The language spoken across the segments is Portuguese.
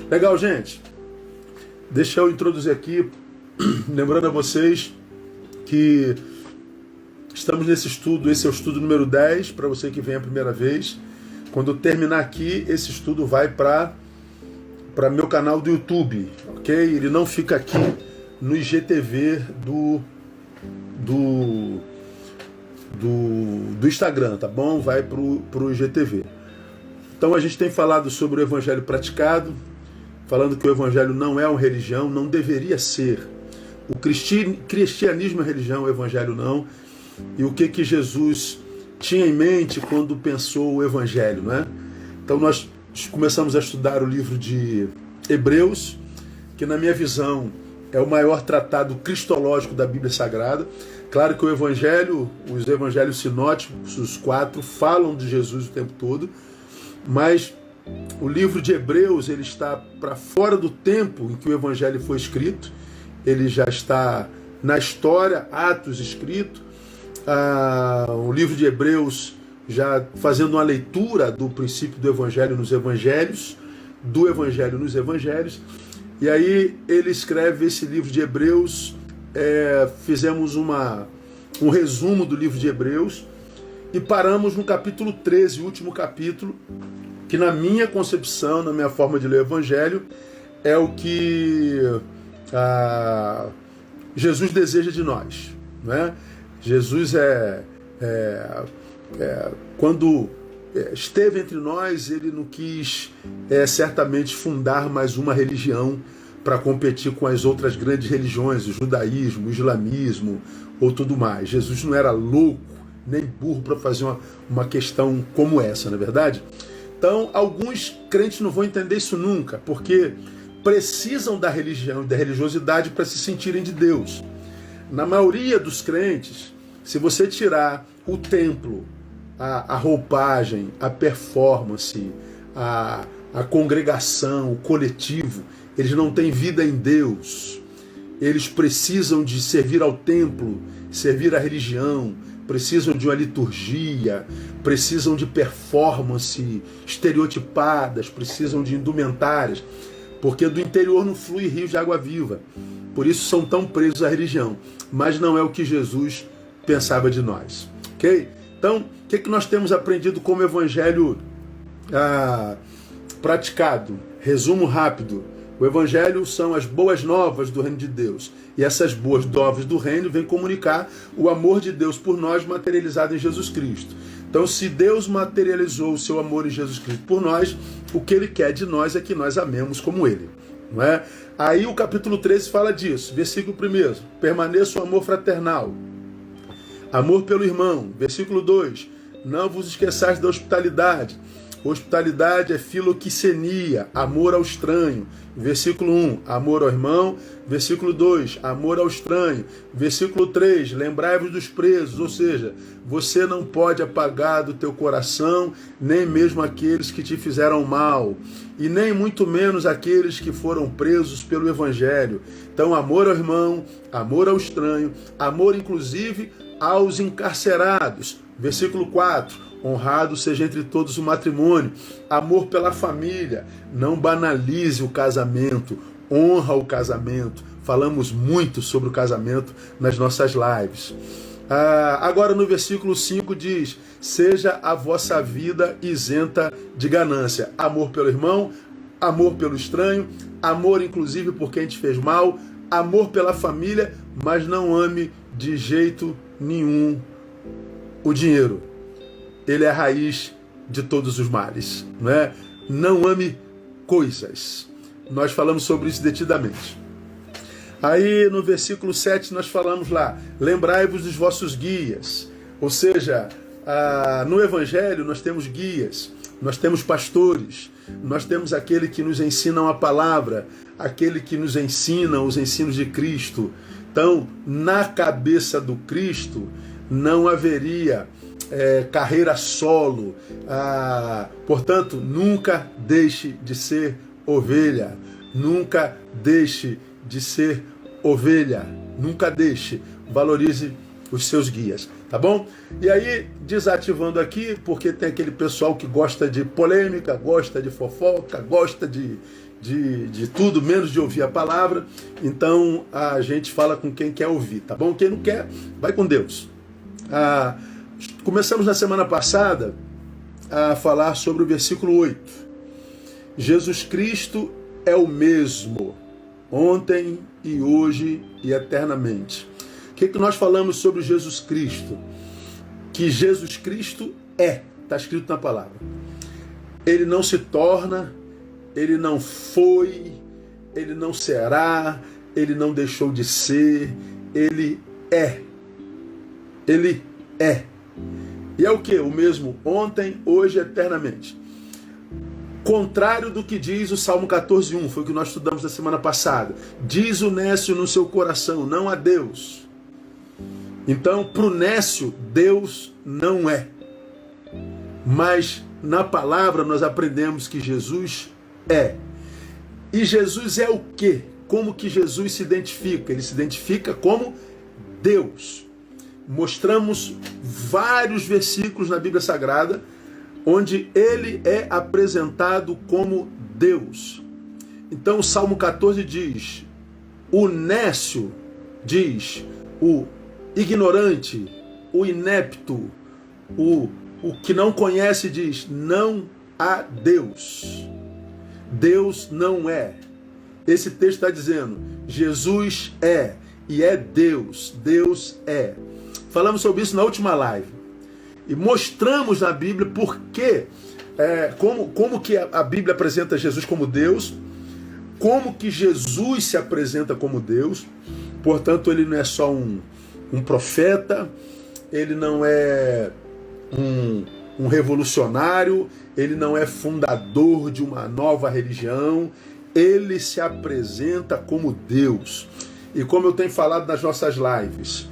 Legal, gente. Deixa eu introduzir aqui, lembrando a vocês que estamos nesse estudo, esse é o estudo número 10, para você que vem a primeira vez. Quando eu terminar aqui, esse estudo vai para meu canal do YouTube, ok? Ele não fica aqui no IGTV do Instagram, tá bom? Vai pro IGTV. Então a gente tem falado sobre o evangelho praticado, falando que o evangelho não é uma religião, não deveria ser. O cristianismo é religião, o evangelho não. E o que Jesus tinha em mente quando pensou o evangelho, não é? Então nós começamos a estudar o livro de Hebreus, que na minha visão é o maior tratado cristológico da Bíblia Sagrada. Claro que o evangelho, os evangelhos sinóticos, os 4, falam de Jesus o tempo todo, mas o livro de Hebreus ele está para fora do tempo em que o evangelho foi escrito. Ele já está na história, Atos escrito. O livro de Hebreus já fazendo uma leitura do princípio do evangelho nos evangelhos, do evangelho nos evangelhos. E aí ele escreve esse livro de Hebreus. Fizemos um resumo do livro de Hebreus e paramos no capítulo 13, o último capítulo, que na minha concepção, na minha forma de ler o evangelho, é o que Jesus deseja de nós, não é? Jesus quando esteve entre nós, ele não quis certamente fundar mais uma religião para competir com as outras grandes religiões, o judaísmo, o islamismo ou tudo mais. Jesus não era louco nem burro para fazer uma questão como essa, não é verdade? Então, alguns crentes não vão entender isso nunca, porque precisam da religião e da religiosidade para se sentirem de Deus. Na maioria dos crentes, se você tirar o templo, a roupagem, a performance, a congregação, o coletivo, eles não têm vida em Deus. Eles precisam de servir ao templo, servir à religião, precisam de uma liturgia, precisam de performance estereotipadas, precisam de indumentárias, porque do interior não flui rio de água viva. Por isso são tão presos à religião. Mas não é o que Jesus pensava de nós. Ok? Então, o que nós temos aprendido como evangelho praticado? Resumo rápido. O evangelho são as boas novas do reino de Deus. E essas boas novas do reino vêm comunicar o amor de Deus por nós materializado em Jesus Cristo. Então, se Deus materializou o seu amor em Jesus Cristo por nós, o que Ele quer de nós é que nós amemos como Ele. Não é? Aí o capítulo 13 fala disso. Versículo 1. Permaneça o amor fraternal. Amor pelo irmão. Versículo 2. Não vos esqueçais da hospitalidade. Hospitalidade é filoquicenia, amor ao estranho. Versículo 1, amor ao irmão. Versículo 2, amor ao estranho. Versículo 3, lembrai-vos dos presos. Ou seja, você não pode apagar do teu coração nem mesmo aqueles que te fizeram mal, e nem muito menos aqueles que foram presos pelo evangelho. Então, amor ao irmão, amor ao estranho, amor inclusive aos encarcerados. Versículo 4, honrado seja entre todos o matrimônio. Amor pela família. Não banalize o casamento. Honra o casamento. Falamos muito sobre o casamento nas nossas lives. Agora no versículo 5 diz: seja a vossa vida isenta de ganância. Amor pelo irmão, amor pelo estranho, amor inclusive por quem te fez mal, amor pela família, mas não ame de jeito nenhum o dinheiro. Ele é a raiz de todos os males, não é? Não ame coisas. Nós falamos sobre isso detidamente. Aí no versículo 7 nós falamos lá: lembrai-vos dos vossos guias. Ou seja, no evangelho nós temos guias, nós temos pastores, nós temos aquele que nos ensinam a palavra, aquele que nos ensina os ensinos de Cristo. Então, na cabeça do Cristo não haveria carreira solo. Portanto, nunca deixe de ser ovelha. Nunca deixe de ser ovelha. Nunca deixe. Valorize os seus guias. Tá bom? E aí, desativando aqui, porque tem aquele pessoal que gosta de polêmica, gosta de fofoca, gosta de de tudo, menos de ouvir a palavra. Então a gente fala com quem quer ouvir, tá bom? Quem não quer, vai com Deus. Começamos na semana passada a falar sobre o versículo 8. Jesus Cristo é o mesmo, ontem e hoje e eternamente. O que nós falamos sobre Jesus Cristo? Que Jesus Cristo está escrito na palavra. Ele não se torna, ele não foi, ele não será, ele não deixou de ser, ele é. Ele é. E é o que? O mesmo ontem, hoje e eternamente. Contrário do que diz o Salmo 14:1, foi o que nós estudamos na semana passada. Diz o nécio no seu coração, não a Deus. Então, para o nécio, Deus não é. Mas na palavra nós aprendemos que Jesus é. E Jesus é o quê? Como que Jesus se identifica? Ele se identifica como Deus. Mostramos vários versículos na Bíblia Sagrada onde ele é apresentado como Deus. Então o Salmo 14 diz, o nécio diz, o ignorante, o inepto, o que não conhece diz, não há Deus. Deus não é. Esse texto está dizendo, Jesus é, e é Deus. Deus é. Falamos sobre isso na última live. E mostramos na Bíblia como que a Bíblia apresenta Jesus como Deus, como que Jesus se apresenta como Deus. Portanto, ele não é só um profeta, ele não é um revolucionário, ele não é fundador de uma nova religião, ele se apresenta como Deus. E como eu tenho falado nas nossas lives,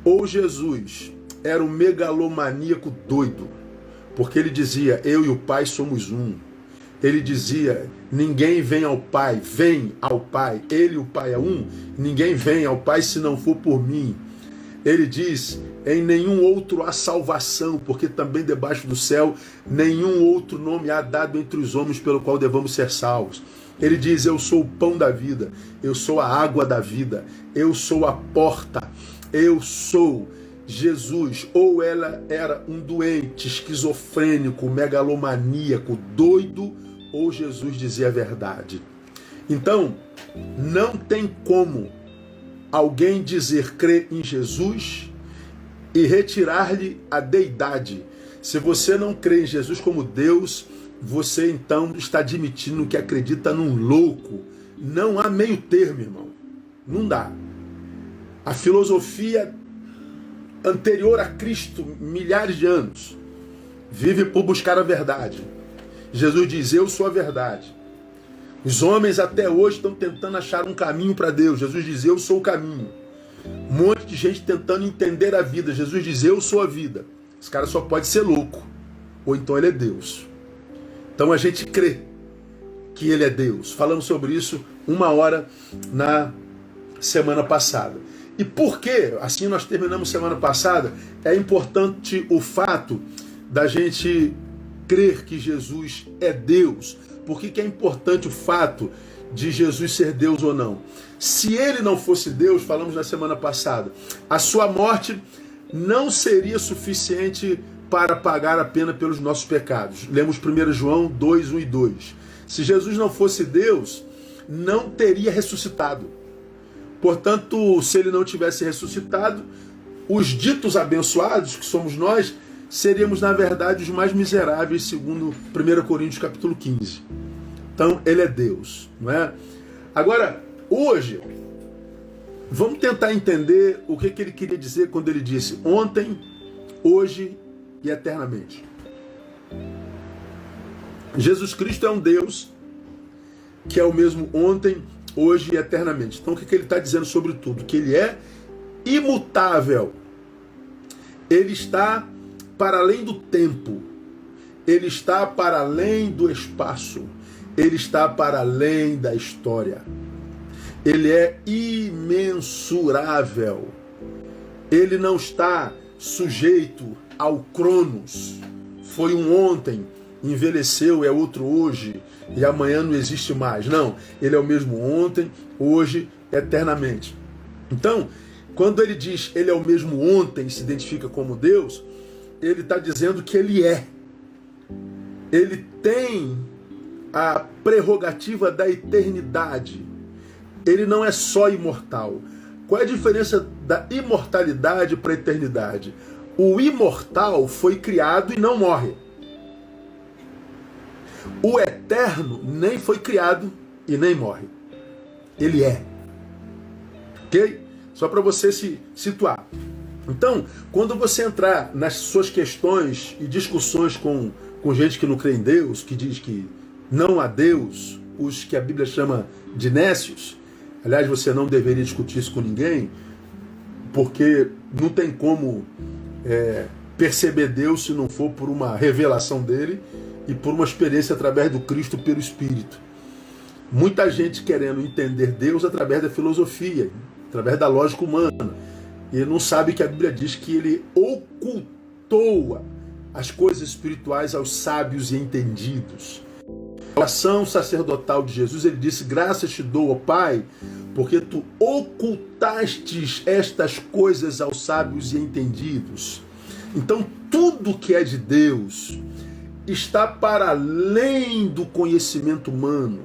ou Jesus era um megalomaníaco doido, porque ele dizia, eu e o Pai somos um. Ele dizia, ninguém vem ao Pai, vem ao Pai. Ele e o Pai é um, ninguém vem ao Pai se não for por mim. Ele diz, em nenhum outro há salvação, porque também debaixo do céu nenhum outro nome há dado entre os homens pelo qual devamos ser salvos. Ele diz, eu sou o pão da vida, eu sou a água da vida, eu sou a porta, eu sou Jesus. Ou ela era um doente, esquizofrênico, megalomaníaco, doido, ou Jesus dizia a verdade. Então, não tem como alguém dizer crer em Jesus e retirar-lhe a deidade. Se você não crê em Jesus como Deus, você então está admitindo que acredita num louco. Não há meio termo, irmão. Não dá. A filosofia anterior a Cristo, milhares de anos, vive por buscar a verdade. Jesus diz, eu sou a verdade. Os homens até hoje estão tentando achar um caminho para Deus. Jesus diz, eu sou o caminho. Um monte de gente tentando entender a vida. Jesus diz, eu sou a vida. Esse cara só pode ser louco, ou então ele é Deus. Então a gente crê que ele é Deus. Falamos sobre isso 1 hora na semana passada. E por que, assim nós terminamos semana passada, é importante o fato da gente crer que Jesus é Deus. Por que é importante o fato de Jesus ser Deus ou não? Se ele não fosse Deus, falamos na semana passada, a sua morte não seria suficiente para pagar a pena pelos nossos pecados. Lemos 1 João 2, 1 e 2. Se Jesus não fosse Deus, não teria ressuscitado. Portanto, se ele não tivesse ressuscitado, os ditos abençoados, que somos nós, seríamos, na verdade, os mais miseráveis, segundo 1 Coríntios capítulo 15. Então, ele é Deus, não é? Agora, hoje, vamos tentar entender o que ele queria dizer quando ele disse ontem, hoje e eternamente. Jesus Cristo é um Deus que é o mesmo ontem, hoje e eternamente. Então o que ele está dizendo sobre tudo? Que ele é imutável. Ele está para além do tempo. Ele está para além do espaço. Ele está para além da história. Ele é imensurável. Ele não está sujeito ao Cronos. Foi um ontem, envelheceu, é outro hoje e amanhã não existe mais. Não, ele é o mesmo ontem, hoje, eternamente. Então, quando ele diz ele é o mesmo ontem e se identifica como Deus, ele está dizendo que ele é. Ele tem a prerrogativa da eternidade. Ele não é só imortal. Qual é a diferença da imortalidade para a eternidade? O imortal foi criado e não morre. O eterno nem foi criado e nem morre. Ele é. Ok? Só para você se situar. Então, quando você entrar nas suas questões e discussões com gente que não crê em Deus, que diz que não há Deus, os que a Bíblia chama de nécios, aliás, você não deveria discutir isso com ninguém, porque não tem como perceber Deus se não for por uma revelação dele e por uma experiência através do Cristo pelo Espírito. Muita gente querendo entender Deus através da filosofia, através da lógica humana, e não sabe que a Bíblia diz que ele ocultou as coisas espirituais aos sábios e entendidos. Na oração sacerdotal de Jesus, ele disse: graças te dou, ó Pai, porque tu ocultastes estas coisas aos sábios e entendidos. Então, tudo que é de Deus está para além do conhecimento humano.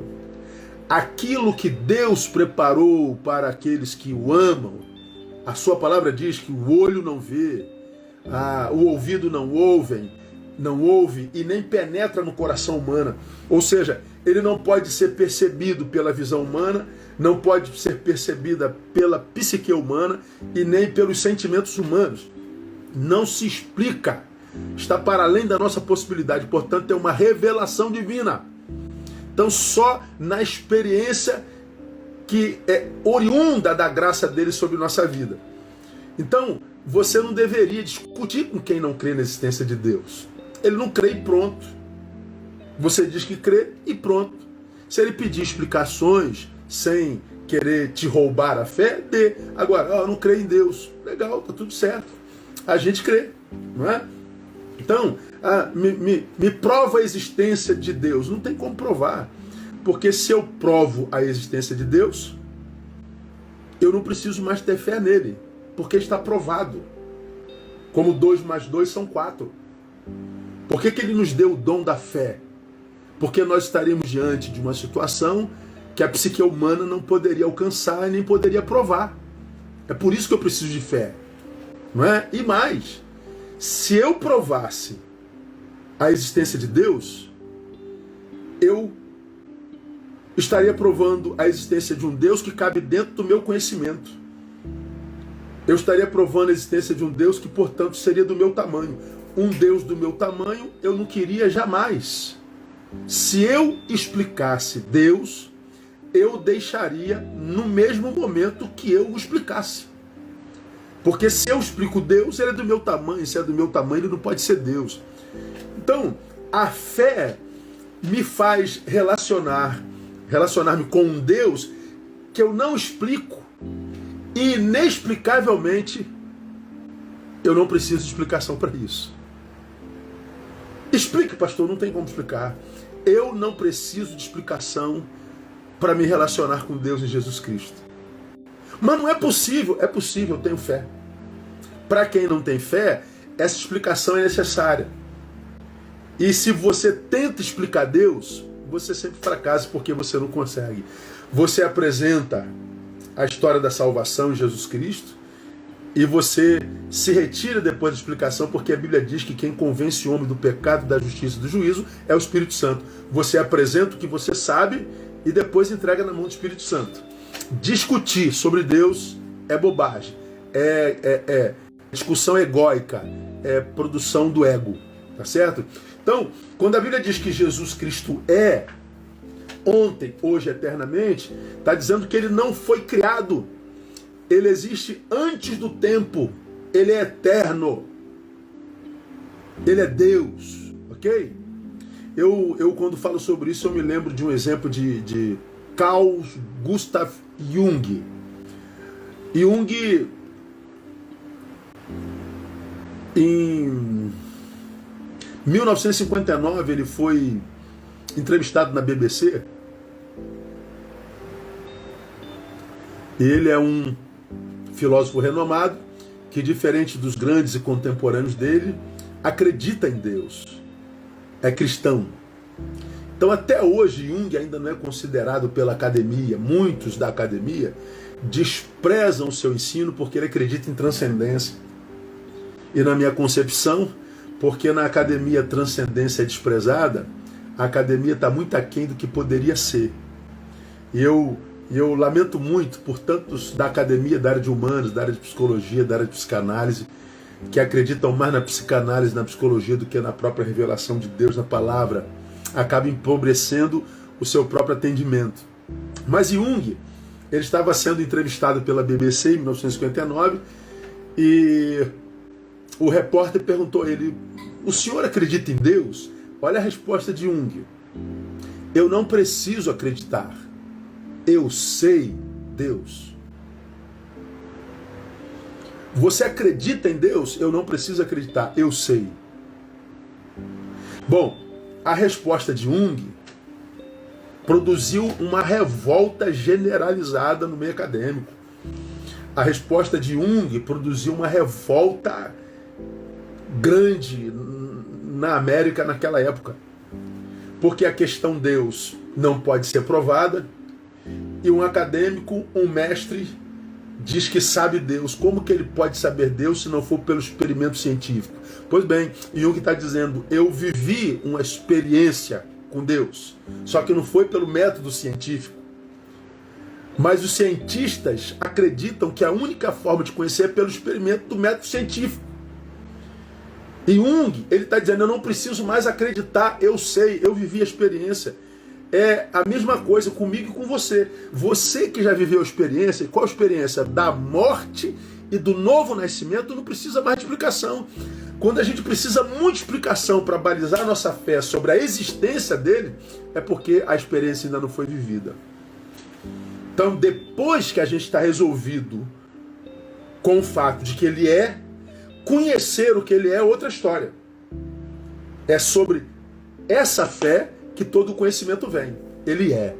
Aquilo que Deus preparou para aqueles que o amam, a sua palavra diz que o olho não vê, o ouvido não ouve e nem penetra no coração humano. Ou seja, ele não pode ser percebido pela visão humana, não pode ser percebida pela psique humana e nem pelos sentimentos humanos. Não se explica. Está para além da nossa possibilidade. Portanto, é uma revelação divina. Então, só na experiência que é oriunda da graça dele sobre nossa vida. Então, você não deveria discutir com quem não crê na existência de Deus. Ele não crê e pronto. Você diz que crê e pronto. Se ele pedir explicações sem querer te roubar a fé, dê. Agora, eu não creio em Deus. Legal, tá tudo certo. A gente crê, não é? Então, me prova a existência de Deus. Não tem como provar. Porque se eu provo a existência de Deus, eu não preciso mais ter fé nele. Porque está provado. Como 2 mais 2 são 4. Por que ele nos deu o dom da fé? Porque nós estaremos diante de uma situação que a psique humana não poderia alcançar e nem poderia provar. É por isso que eu preciso de fé. Não é? E mais, se eu provasse a existência de Deus, eu estaria provando a existência de um Deus que cabe dentro do meu conhecimento. Eu estaria provando a existência de um Deus que, portanto, seria do meu tamanho. Um Deus do meu tamanho eu não queria jamais. Se eu explicasse Deus, eu deixaria no mesmo momento que eu o explicasse. Porque se eu explico Deus, ele é do meu tamanho. Se é do meu tamanho, ele não pode ser Deus. Então, a fé me faz relacionar-me com um Deus que eu não explico. E inexplicavelmente, eu não preciso de explicação para isso. Explique, pastor, não tem como explicar. Eu não preciso de explicação para me relacionar com Deus em Jesus Cristo. Mas não é possível. É possível, eu tenho fé. Para quem não tem fé, essa explicação é necessária. E se você tenta explicar Deus, você sempre fracassa porque você não consegue. Você apresenta a história da salvação em Jesus Cristo e você se retira depois da explicação, porque a Bíblia diz que quem convence o homem do pecado, da justiça e do juízo é o Espírito Santo. Você apresenta o que você sabe e depois entrega na mão do Espírito Santo. Discutir sobre Deus é bobagem, é discussão egóica, é produção do ego, tá certo? Então, quando a Bíblia diz que Jesus Cristo é ontem, hoje, eternamente, está dizendo que ele não foi criado. Ele existe antes do tempo. Ele é eterno. Ele é Deus. Ok? Eu quando falo sobre isso, eu me lembro de um exemplo de Carl Gustav Jung. Jung, em Em 1959 ele foi entrevistado na BBC. Ele é um filósofo renomado que, diferente dos grandes e contemporâneos dele, acredita em Deus. É cristão. Então até hoje Jung ainda não é considerado pela academia. Muitos da academia desprezam o seu ensino porque ele acredita em transcendência. E na minha concepção, porque na academia a transcendência é desprezada, a academia está muito aquém do que poderia ser. E eu lamento muito por tantos da academia, da área de humanos, da área de psicologia, da área de psicanálise, que acreditam mais na psicanálise, na psicologia, do que na própria revelação de Deus, na palavra, acaba empobrecendo o seu próprio atendimento. Mas Jung, ele estava sendo entrevistado pela BBC em 1959 e o repórter perguntou a ele: o senhor acredita em Deus? Olha a resposta de Jung: eu não preciso acreditar, eu sei Deus. Você acredita em Deus? Eu não preciso acreditar, eu sei. Bom, a resposta de Jung produziu uma revolta generalizada no meio acadêmico. A resposta de Jung produziu uma revolta grande na América naquela época. Porque a questão Deus não pode ser provada e um acadêmico, um mestre, diz que sabe Deus. Como que ele pode saber Deus se não for pelo experimento científico? Pois bem, Jung está dizendo: eu vivi uma experiência com Deus, só que não foi pelo método científico. Mas os cientistas acreditam que a única forma de conhecer é pelo experimento do método científico. E Jung, ele está dizendo: eu não preciso mais acreditar, eu sei, eu vivi a experiência. É a mesma coisa comigo e com você. Você que já viveu a experiência, e qual a experiência? Da morte e do novo nascimento, não precisa mais de explicação. Quando a gente precisa muito de explicação para balizar a nossa fé sobre a existência dele, é porque a experiência ainda não foi vivida. Então, depois que a gente está resolvido com o fato de que ele é, conhecer o que ele é outra história. É sobre essa fé que todo o conhecimento vem. Ele é.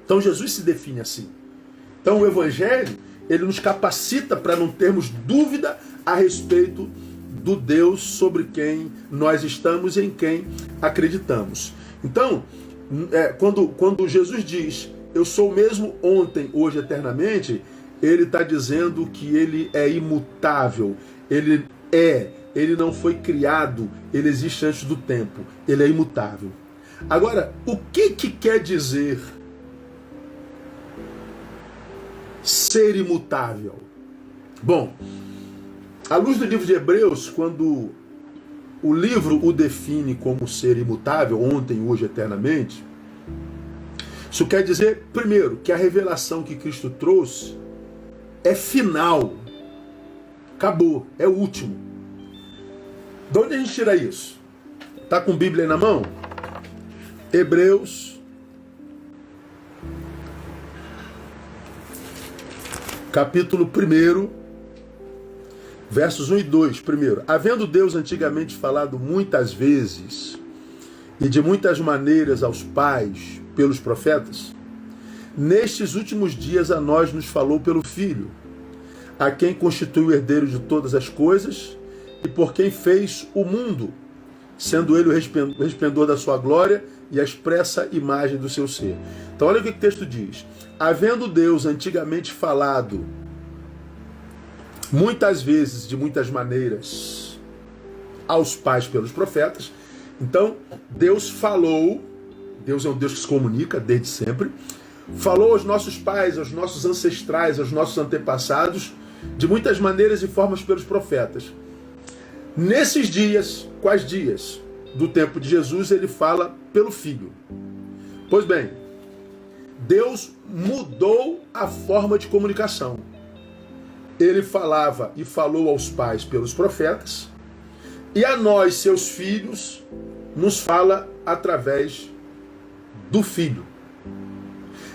Então Jesus se define assim. Então o Evangelho, ele nos capacita para não termos dúvida a respeito do Deus sobre quem nós estamos e em quem acreditamos. Então, quando Jesus diz: eu sou o mesmo ontem, hoje, eternamente, ele está dizendo que ele é imutável. Ele não foi criado, ele existe antes do tempo, ele é imutável. Agora, o que quer dizer ser imutável? Bom, à luz do livro de Hebreus, quando o livro o define como ser imutável, ontem, hoje, eternamente, isso quer dizer, primeiro, que a revelação que Cristo trouxe é final. Acabou, é o último. De onde a gente tira isso? Está com Bíblia aí na mão? Hebreus, capítulo 1, versos 1 e 2. Primeiro: havendo Deus antigamente falado muitas vezes e de muitas maneiras aos pais pelos profetas, nestes últimos dias a nós nos falou pelo Filho, a quem constitui o herdeiro de todas as coisas e por quem fez o mundo, sendo ele o resplendor da sua glória e a expressa imagem do seu ser. Então olha o que o texto diz: havendo Deus antigamente falado muitas vezes, de muitas maneiras, aos pais pelos profetas. Então Deus falou, Deus é um Deus que se comunica desde sempre, falou aos nossos pais, aos nossos ancestrais, aos nossos antepassados, de muitas maneiras e formas pelos profetas. Nesses dias, quais dias? Do tempo de Jesus, ele fala pelo Filho. Pois bem, Deus mudou a forma de comunicação. Ele falava e falou aos pais pelos profetas, e a nós, seus filhos, nos fala através do Filho.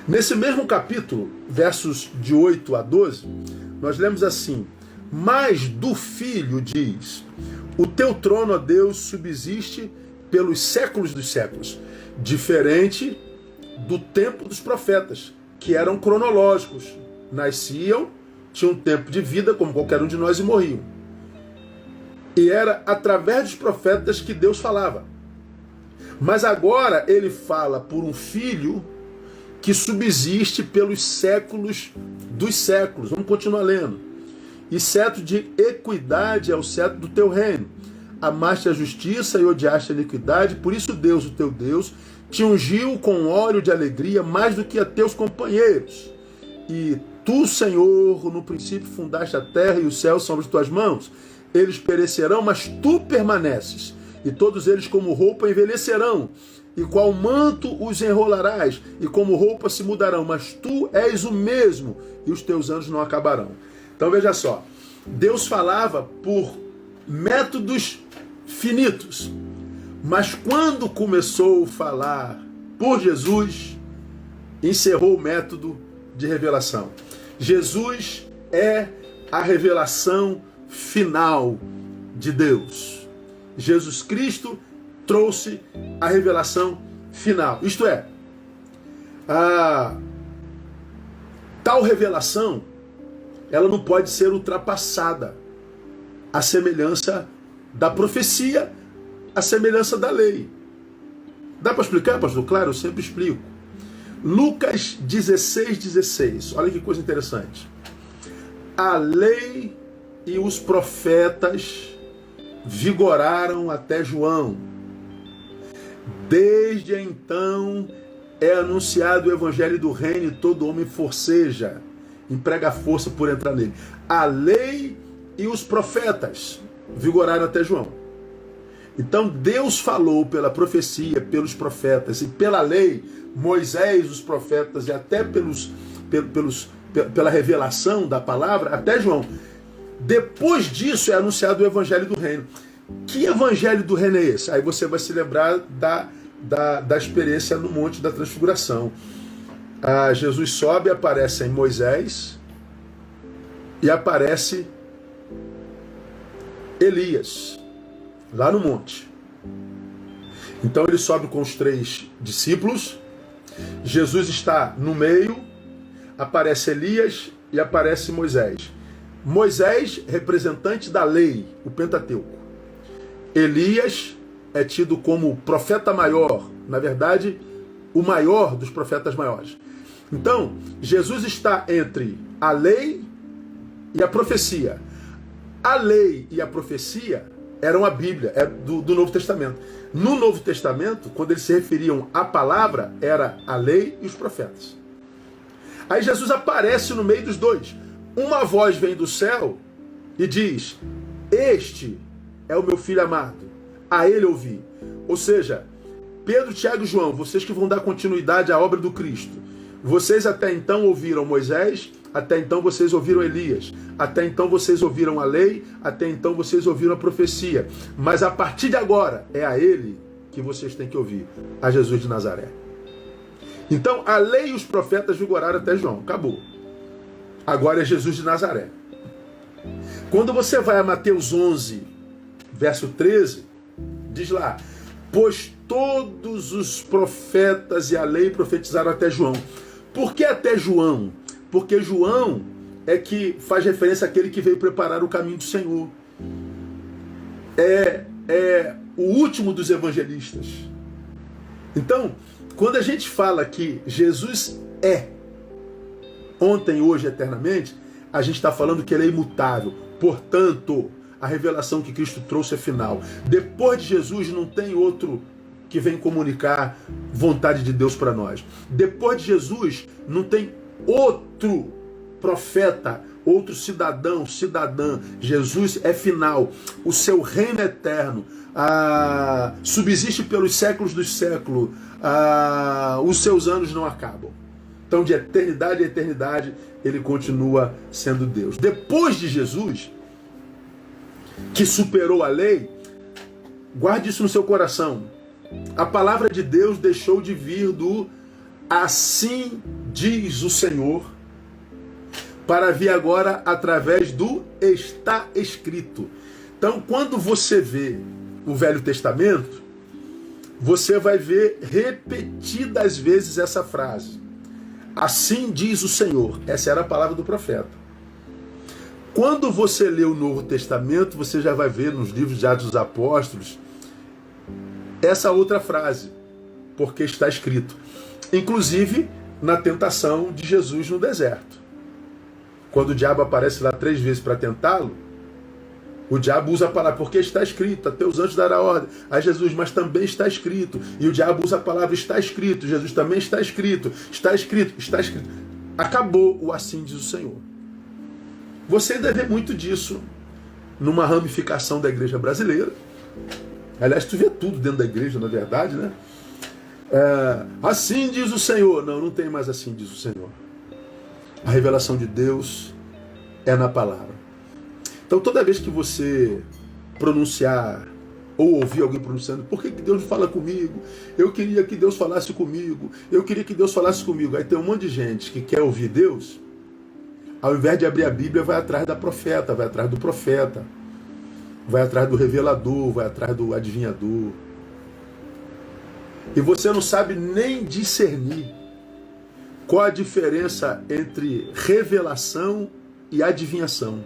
Nesse mesmo capítulo, versos de 8 a 12, nós lemos assim: mas do Filho diz: O teu trono, ó Deus, subsiste pelos séculos dos séculos. Diferente do tempo dos profetas, que eram cronológicos. Nasciam, tinham um tempo de vida, como qualquer um de nós, e morriam. E era através dos profetas que Deus falava. Mas agora ele fala por um filho que subsiste pelos séculos dos séculos. Vamos continuar lendo. E cetro de equidade é o cetro do teu reino. Amaste a justiça e odiaste a iniquidade, por isso Deus, o teu Deus, te ungiu com óleo de alegria mais do que a teus companheiros. E tu, Senhor, no princípio fundaste a terra e os céus são as tuas mãos. Eles perecerão, mas tu permaneces. E todos eles como roupa envelhecerão. E qual manto os enrolarás, e como roupa se mudarão, mas tu és o mesmo, e os teus anos não acabarão. Então veja só, Deus falava por métodos finitos, mas quando começou a falar por Jesus, encerrou o método de revelação. Jesus é a revelação final de Deus. Jesus Cristo trouxe a revelação final. Isto é, a tal revelação, ela não pode ser ultrapassada. A semelhança da profecia, a semelhança da lei. Dá para explicar, pastor? Claro, eu sempre explico. Lucas 16:16. Olha que coisa interessante. A lei e os profetas vigoraram até João. Desde então é anunciado o evangelho do reino e todo homem forceja, emprega força por entrar nele. A lei e os profetas vigoraram até João. Então Deus falou pela profecia, pelos profetas e pela lei, Moisés, os profetas e até pela revelação da palavra até João. Depois disso é anunciado o evangelho do reino. Que evangelho do reino é esse? Aí você vai se lembrar da experiência no Monte da Transfiguração. Jesus sobe, aparece em Moisés e aparece Elias, lá no monte. Então ele sobe com os 3 discípulos, Jesus está no meio, aparece Elias e aparece Moisés. Moisés, representante da lei, o Pentateuco. Elias é tido como profeta maior, na verdade, o maior dos profetas maiores. Então, Jesus está entre a lei e a profecia. A lei e a profecia eram a Bíblia, do Novo Testamento. No Novo Testamento, quando eles se referiam à palavra, era a lei e os profetas. Aí Jesus aparece no meio dos dois. Uma voz vem do céu e diz: este é o meu filho amado, a ele ouvi. Ou seja, Pedro, Tiago e João, vocês que vão dar continuidade à obra do Cristo, vocês até então ouviram Moisés, até então vocês ouviram Elias, até então vocês ouviram a lei, até então vocês ouviram a profecia, mas a partir de agora é a ele que vocês têm que ouvir, a Jesus de Nazaré. Então a lei e os profetas vigoraram até João, acabou. Agora é Jesus de Nazaré. Quando você vai a Mateus 11, verso 13, diz lá: pois todos os profetas e a lei profetizaram até João. Por que até João? Porque João é que faz referência àquele que veio preparar o caminho do Senhor. É o último dos evangelistas. Então, quando a gente fala que Jesus é ontem, hoje, eternamente, a gente está falando que ele é imutável. Portanto, a revelação que Cristo trouxe é final. Depois de Jesus não tem outro que vem comunicar vontade de Deus para nós. Depois de Jesus não tem outro profeta, outro cidadão, cidadã. Jesus é final. O seu reino é eterno. Subsiste pelos séculos dos séculos. Os seus anos não acabam. Então, de eternidade a eternidade, ele continua sendo Deus. Depois de Jesus, que superou a lei, guarde isso no seu coração. A palavra de Deus deixou de vir do assim diz o Senhor, para vir agora através do está escrito. Então, quando você vê o Velho Testamento, você vai ver repetidas vezes essa frase. Assim diz o Senhor. Essa era a palavra do profeta. Quando você lê o Novo Testamento, você já vai ver nos livros de Atos dos Apóstolos essa outra frase, porque está escrito. Inclusive na tentação de Jesus no deserto. Quando o diabo aparece lá 3 vezes para tentá-lo, o diabo usa a palavra, porque está escrito, a teus anjos dará ordem. Aí Jesus, mas também está escrito. E o diabo usa a palavra, está escrito. Jesus também está escrito. Está escrito, está escrito. Acabou o assim diz o Senhor. Você deve ver muito disso numa ramificação da igreja brasileira. Aliás, tu vê tudo dentro da igreja, na verdade, né? Assim diz o Senhor. Não, não tem mais assim diz o Senhor. A revelação de Deus é na palavra. Então, toda vez que você pronunciar ou ouvir alguém pronunciando, por que Deus não fala comigo? Eu queria que Deus falasse comigo. Eu queria que Deus falasse comigo. Aí tem um monte de gente que quer ouvir Deus, ao invés de abrir a Bíblia, vai atrás da profeta, vai atrás do profeta, vai atrás do revelador, vai atrás do adivinhador. E você não sabe nem discernir qual a diferença entre revelação e adivinhação.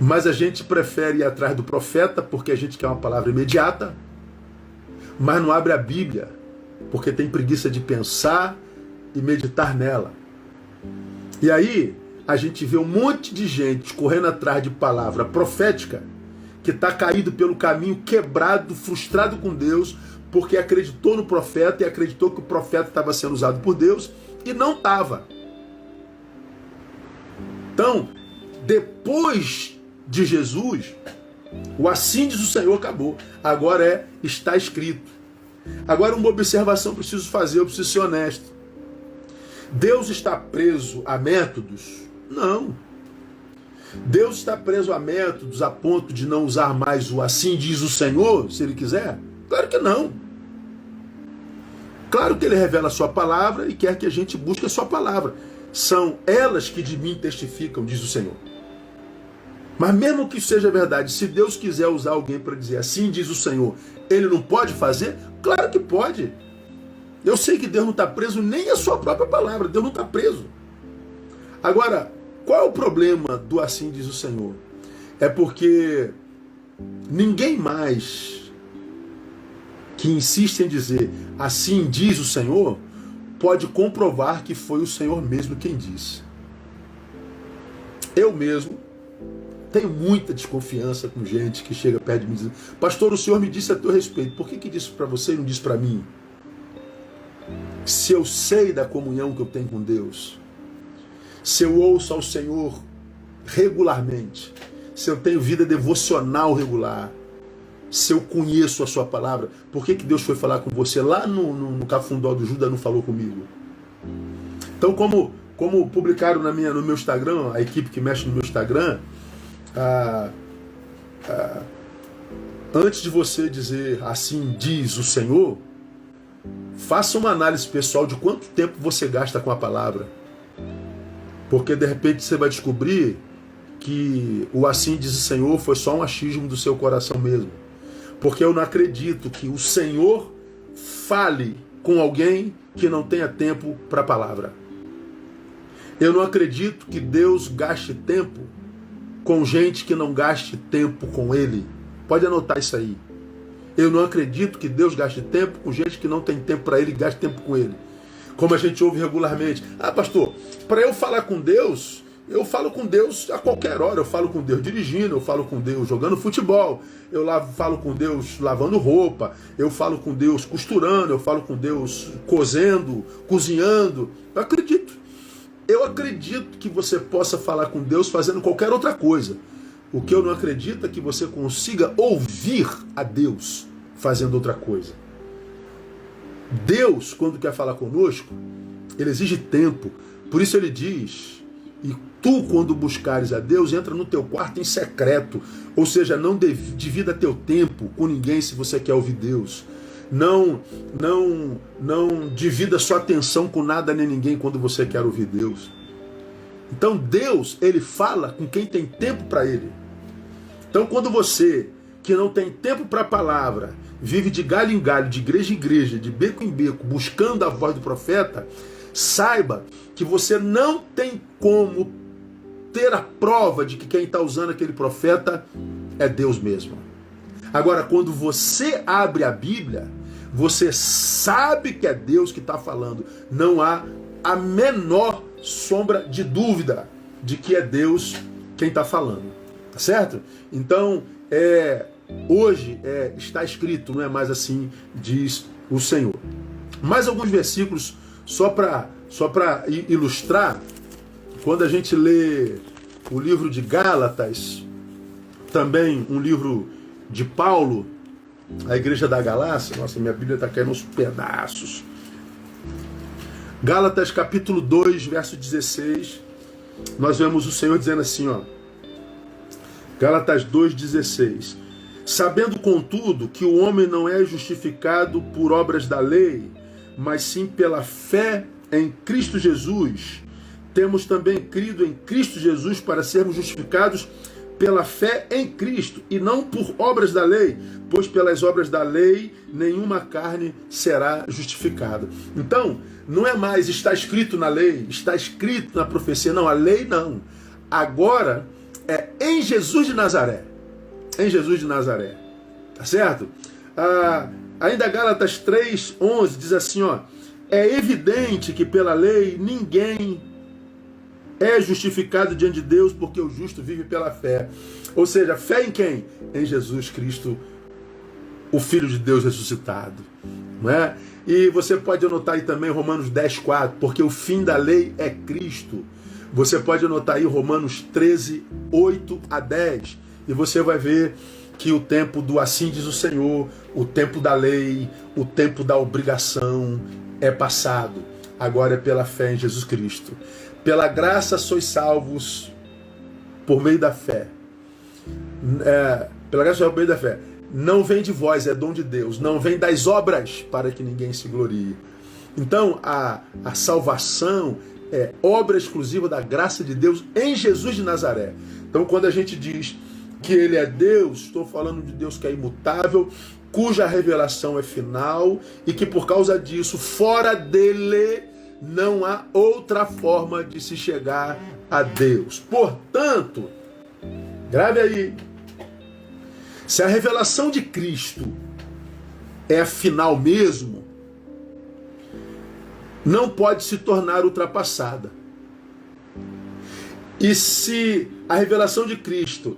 Mas a gente prefere ir atrás do profeta porque a gente quer uma palavra imediata, mas não abre a Bíblia porque tem preguiça de pensar e meditar nela. E aí a gente vê um monte de gente correndo atrás de palavra profética que está caído pelo caminho, quebrado, frustrado com Deus, porque acreditou no profeta e acreditou que o profeta estava sendo usado por Deus e não estava. Então, depois de Jesus, o assim diz o Senhor acabou. Agora está escrito. Agora uma observação preciso fazer, eu preciso ser honesto. Deus está preso a métodos? Não. Deus está preso a métodos a ponto de não usar mais o assim diz o Senhor, se Ele quiser? Claro que não. Claro que Ele revela a sua palavra e quer que a gente busque a sua palavra. São elas que de mim testificam, diz o Senhor. Mas mesmo que isso seja verdade, se Deus quiser usar alguém para dizer assim diz o Senhor, Ele não pode fazer? Claro que pode. Eu sei que Deus não está preso nem a sua própria palavra. Deus não está preso. Agora, qual é o problema do assim diz o Senhor? É porque ninguém mais que insiste em dizer assim diz o Senhor pode comprovar que foi o Senhor mesmo quem disse. Eu mesmo tenho muita desconfiança com gente que chega perto de mim e diz: pastor, o Senhor me disse a teu respeito. Por que disse para você e não disse para mim? Se eu sei da comunhão que eu tenho com Deus, se eu ouço ao Senhor regularmente, se eu tenho vida devocional regular, se eu conheço a sua palavra, por que Deus foi falar com você lá no Cafundó do Judas não falou comigo? Então, como publicaram no meu Instagram, a equipe que mexe no meu Instagram, antes de você dizer assim diz o Senhor, faça uma análise pessoal de quanto tempo você gasta com a palavra. Porque de repente você vai descobrir que o assim diz o Senhor foi só um achismo do seu coração mesmo. Porque eu não acredito que o Senhor fale com alguém que não tenha tempo para a palavra. Eu não acredito que Deus gaste tempo com gente que não gaste tempo com Ele. Pode anotar isso aí. Eu não acredito que Deus gaste tempo com gente que não tem tempo para Ele e gaste tempo com Ele. Como a gente ouve regularmente. Pastor, para eu falar com Deus, eu falo com Deus a qualquer hora. Eu falo com Deus dirigindo, eu falo com Deus jogando futebol, eu falo com Deus lavando roupa, eu falo com Deus costurando, eu falo com Deus cozendo, cozinhando. Eu acredito que você possa falar com Deus fazendo qualquer outra coisa. O que eu não acredito é que você consiga ouvir a Deus fazendo outra coisa. Deus, quando quer falar conosco, Ele exige tempo. Por isso Ele diz: e tu, quando buscares a Deus, entra no teu quarto em secreto. Ou seja, não divida teu tempo com ninguém se você quer ouvir Deus. Não divida sua atenção com nada nem ninguém quando você quer ouvir Deus. Então Deus, Ele fala com quem tem tempo para Ele. Então, quando você, que não tem tempo para a palavra, vive de galho em galho, de igreja em igreja, de beco em beco, buscando a voz do profeta, saiba que você não tem como ter a prova de que quem está usando aquele profeta é Deus mesmo. Agora, quando você abre a Bíblia, você sabe que é Deus que está falando. Não há a menor sombra de dúvida de que é Deus quem está falando. Tá certo? Então, hoje está escrito, não é mais assim, diz o Senhor. Mais alguns versículos só para ilustrar. Quando a gente lê o livro de Gálatas, também um livro de Paulo, a igreja da Galácia, nossa, minha Bíblia está caindo aos pedaços. Gálatas capítulo 2, verso 16, nós vemos o Senhor dizendo assim, ó, Gálatas 2,16: sabendo, contudo, que o homem não é justificado por obras da lei, mas sim pela fé em Cristo Jesus, temos também crido em Cristo Jesus para sermos justificados pela fé em Cristo, e não por obras da lei, pois pelas obras da lei nenhuma carne será justificada. Então, não é mais está escrito na lei, está escrito na profecia, não, a lei não. Agora é em Jesus de Nazaré. Em Jesus de Nazaré. Tá certo? Ainda Gálatas 3:11 diz assim, ó: é evidente que pela lei ninguém é justificado diante de Deus, porque o justo vive pela fé. Ou seja, fé em quem? Em Jesus Cristo, o Filho de Deus ressuscitado. Não é? E você pode anotar aí também Romanos 10:4, porque o fim da lei é Cristo. Você pode anotar aí Romanos 13:8-10, e você vai ver que o tempo do assim diz o Senhor, o tempo da lei, o tempo da obrigação é passado. Agora é pela fé em Jesus Cristo. Pela graça sois salvos por meio da fé. Pela graça sois por meio da fé. Não vem de vós, é dom de Deus. Não vem das obras, para que ninguém se glorie. Então, a salvação é obra exclusiva da graça de Deus em Jesus de Nazaré. Então, quando a gente diz que Ele é Deus, estou falando de Deus que é imutável, cuja revelação é final, e que por causa disso, fora dele, não há outra forma de se chegar a Deus. Portanto, grave aí, se a revelação de Cristo é a final mesmo, não pode se tornar ultrapassada. E se a revelação de Cristo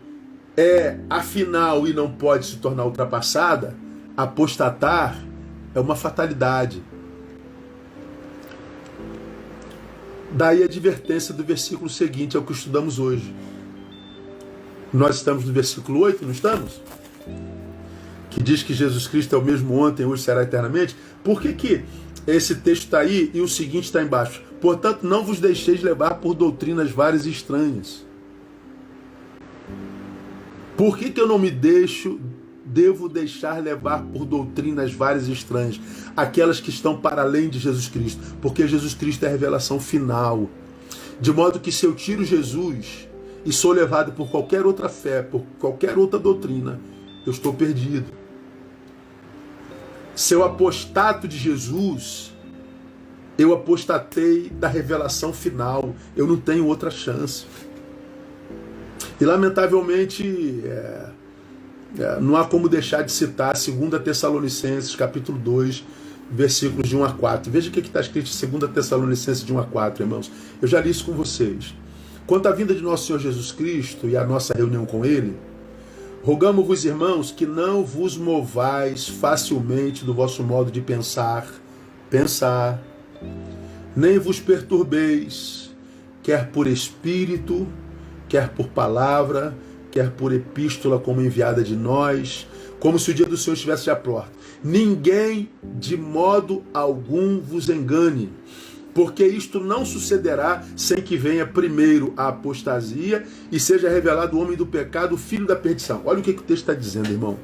é a final e não pode se tornar ultrapassada, apostatar é uma fatalidade. Daí a advertência do versículo seguinte, é o que estudamos hoje. Nós estamos no versículo 8, não estamos? Que diz que Jesus Cristo é o mesmo ontem, hoje será eternamente. Por que esse texto está aí e o seguinte está embaixo? Portanto, não vos deixeis levar por doutrinas várias e estranhas. Por que eu não me devo deixar levar por doutrinas várias e estranhas? Aquelas que estão para além de Jesus Cristo. Porque Jesus Cristo é a revelação final. De modo que se eu tiro Jesus e sou levado por qualquer outra fé, por qualquer outra doutrina, eu estou perdido. Se eu apostato de Jesus, eu apostatei da revelação final. Eu não tenho outra chance. E lamentavelmente, não há como deixar de citar 2 Tessalonicenses, capítulo 2, versículos de 1 a 4. Veja o que está escrito em 2 Tessalonicenses de 1 a 4, irmãos. Eu já li isso com vocês. Quanto à vinda de nosso Senhor Jesus Cristo e a nossa reunião com Ele, rogamo-vos, irmãos, que não vos movais facilmente do vosso modo de pensar, nem vos perturbeis, quer por espírito, quer por palavra, quer por epístola como enviada de nós, como se o dia do Senhor estivesse à porta. Ninguém de modo algum vos engane, porque isto não sucederá sem que venha primeiro a apostasia e seja revelado o homem do pecado, o filho da perdição. Olha o que o texto está dizendo, irmão.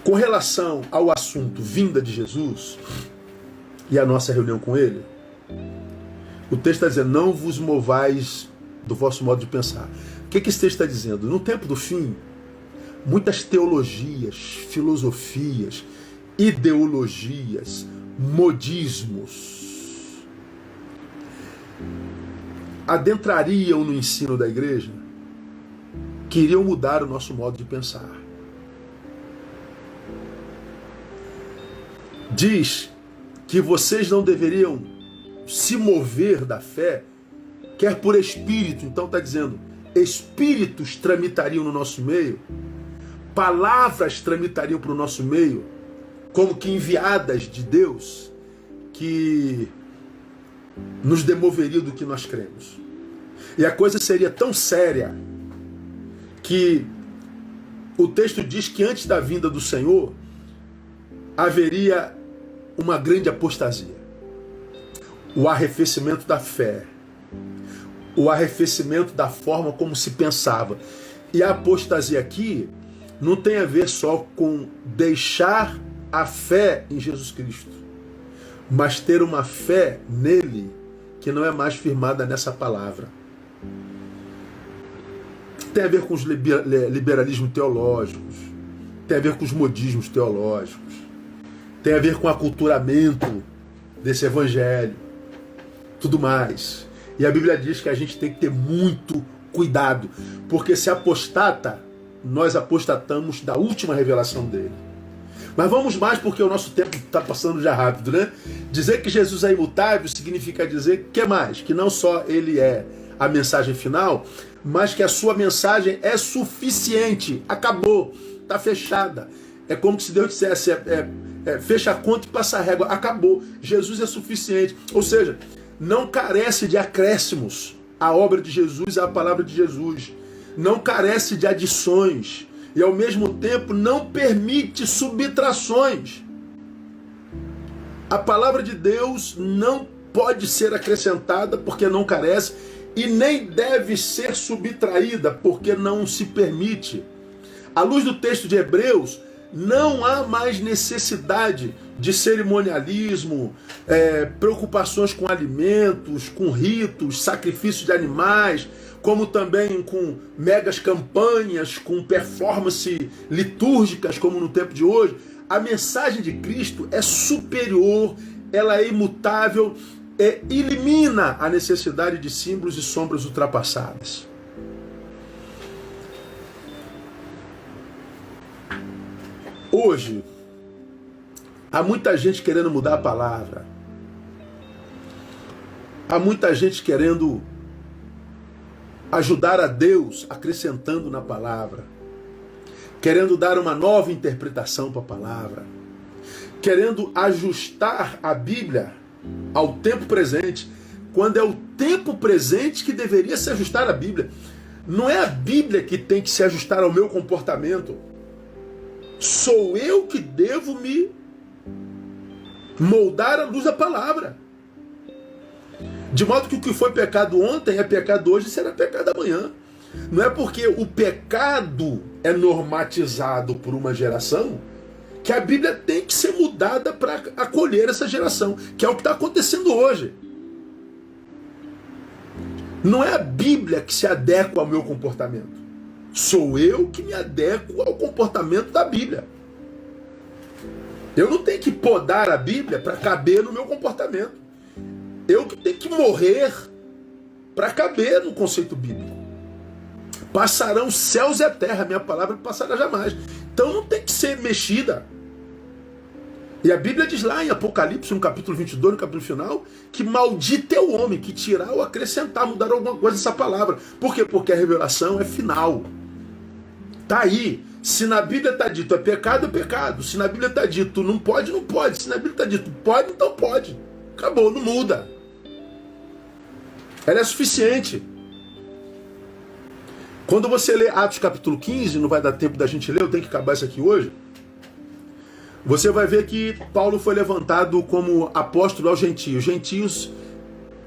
Com relação ao assunto vinda de Jesus e a nossa reunião com Ele, o texto está dizendo, não vos movais do vosso modo de pensar. que esse texto está dizendo? No tempo do fim, muitas teologias, filosofias, ideologias, modismos adentrariam no ensino da igreja, queriam mudar o nosso modo de pensar. Diz que vocês não deveriam se mover da fé, quer por espírito. Então está dizendo, espíritos tramitariam no nosso meio, palavras tramitariam para o nosso meio, como que enviadas de Deus, que nos demoveriam do que nós cremos. E a coisa seria tão séria que o texto diz que antes da vinda do Senhor haveria uma grande apostasia. O arrefecimento da fé, o arrefecimento da forma como se pensava. E a apostasia aqui não tem a ver só com deixar a fé em Jesus Cristo, mas ter uma fé nele que não é mais firmada nessa palavra. Tem a ver com os liberalismos teológicos, tem a ver com os modismos teológicos, tem a ver com o aculturamento desse evangelho, tudo mais. E a Bíblia diz que a gente tem que ter muito cuidado, porque se apostata, nós apostatamos da última revelação dele. Mas vamos mais, porque o nosso tempo está passando já rápido, né? Dizer que Jesus é imutável significa dizer que mais? Que não só ele é a mensagem final, mas que a sua mensagem é suficiente. Acabou, está fechada. É como se Deus dissesse, fecha a conta e passa a régua. Acabou, Jesus é suficiente. Ou seja, não carece de acréscimos. A obra de Jesus é a palavra de Jesus. Não carece de adições. E ao mesmo tempo não permite subtrações. A palavra de Deus não pode ser acrescentada porque não carece, e nem deve ser subtraída porque não se permite. À luz do texto de Hebreus, não há mais necessidade de cerimonialismo, preocupações com alimentos, com ritos, sacrifícios de animais, como também com megas campanhas, com performances litúrgicas, como no tempo de hoje. A mensagem de Cristo é superior, ela é imutável, elimina a necessidade de símbolos e sombras ultrapassadas. Hoje, há muita gente querendo mudar a palavra. Há muita gente querendo ajudar a Deus acrescentando na palavra, querendo dar uma nova interpretação para a palavra, querendo ajustar a Bíblia ao tempo presente, quando é o tempo presente que deveria se ajustar à Bíblia. Não é a Bíblia que tem que se ajustar ao meu comportamento. Sou eu que devo me moldar à luz da palavra. De modo que o que foi pecado ontem é pecado hoje e será pecado amanhã. Não é porque o pecado é normatizado por uma geração que a Bíblia tem que ser mudada para acolher essa geração, que é o que está acontecendo hoje. Não é a Bíblia que se adequa ao meu comportamento. Sou eu que me adequo ao comportamento da Bíblia. Eu não tenho que podar a Bíblia para caber no meu comportamento. Eu que tenho que morrer para caber no conceito bíblico. Passarão céus e a terra, minha palavra não passará jamais. Então não tem que ser mexida. E a Bíblia diz lá em Apocalipse, no capítulo 22, no capítulo final, que maldito é o homem que tirar ou acrescentar, mudar alguma coisa dessa palavra. Por quê? Porque a revelação é final. Está aí. Se na Bíblia está dito é pecado, é pecado. Se na Bíblia está dito não pode, não pode. Se na Bíblia está dito pode, então pode. Acabou, não muda. Ela é suficiente. Quando você lê Atos capítulo 15, não vai dar tempo da gente ler, eu tenho que acabar isso aqui hoje. Você vai ver que Paulo foi levantado como apóstolo aos gentios. Gentios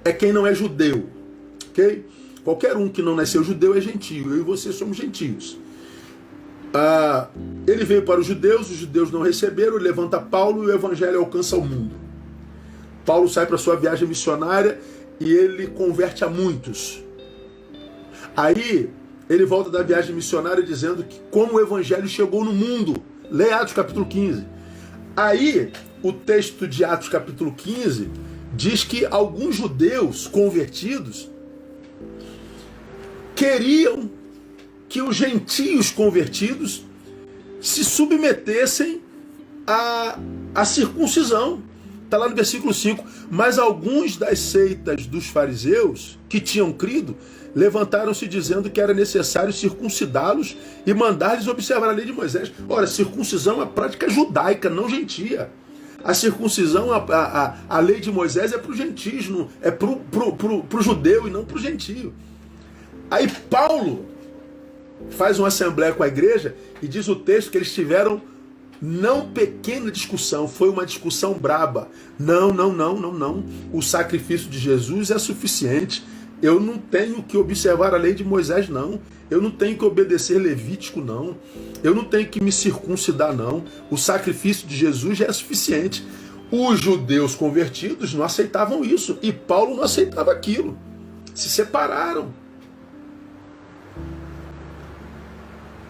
é quem não é judeu. Ok? Qualquer um que não nasceu judeu é gentio. Eu e você somos gentios. Ele veio para os judeus não receberam, levanta Paulo e o evangelho alcança o mundo. Paulo sai para sua viagem missionária e ele converte a muitos. Aí ele volta da viagem missionária dizendo que como o evangelho chegou no mundo. Leia Atos capítulo 15. Aí, o texto de Atos capítulo 15 diz que alguns judeus convertidos queriam que os gentios convertidos se submetessem à circuncisão. Está lá no versículo 5. Mas alguns das seitas dos fariseus que tinham crido levantaram-se dizendo que era necessário circuncidá-los e mandar-lhes observar a lei de Moisés. Ora, circuncisão é uma prática judaica, não gentia. A circuncisão, a lei de Moisés é para os gentios, é para o judeu e não para o gentio. Aí Paulo faz uma assembleia com a igreja e diz o texto que eles tiveram não pequena discussão, foi uma discussão braba. Não. O sacrifício de Jesus é suficiente. Eu não tenho que observar a lei de Moisés, não. Eu não tenho que obedecer Levítico, não. Eu não tenho que me circuncidar, não. O sacrifício de Jesus já é suficiente. Os judeus convertidos não aceitavam isso. E Paulo não aceitava aquilo. Se separaram.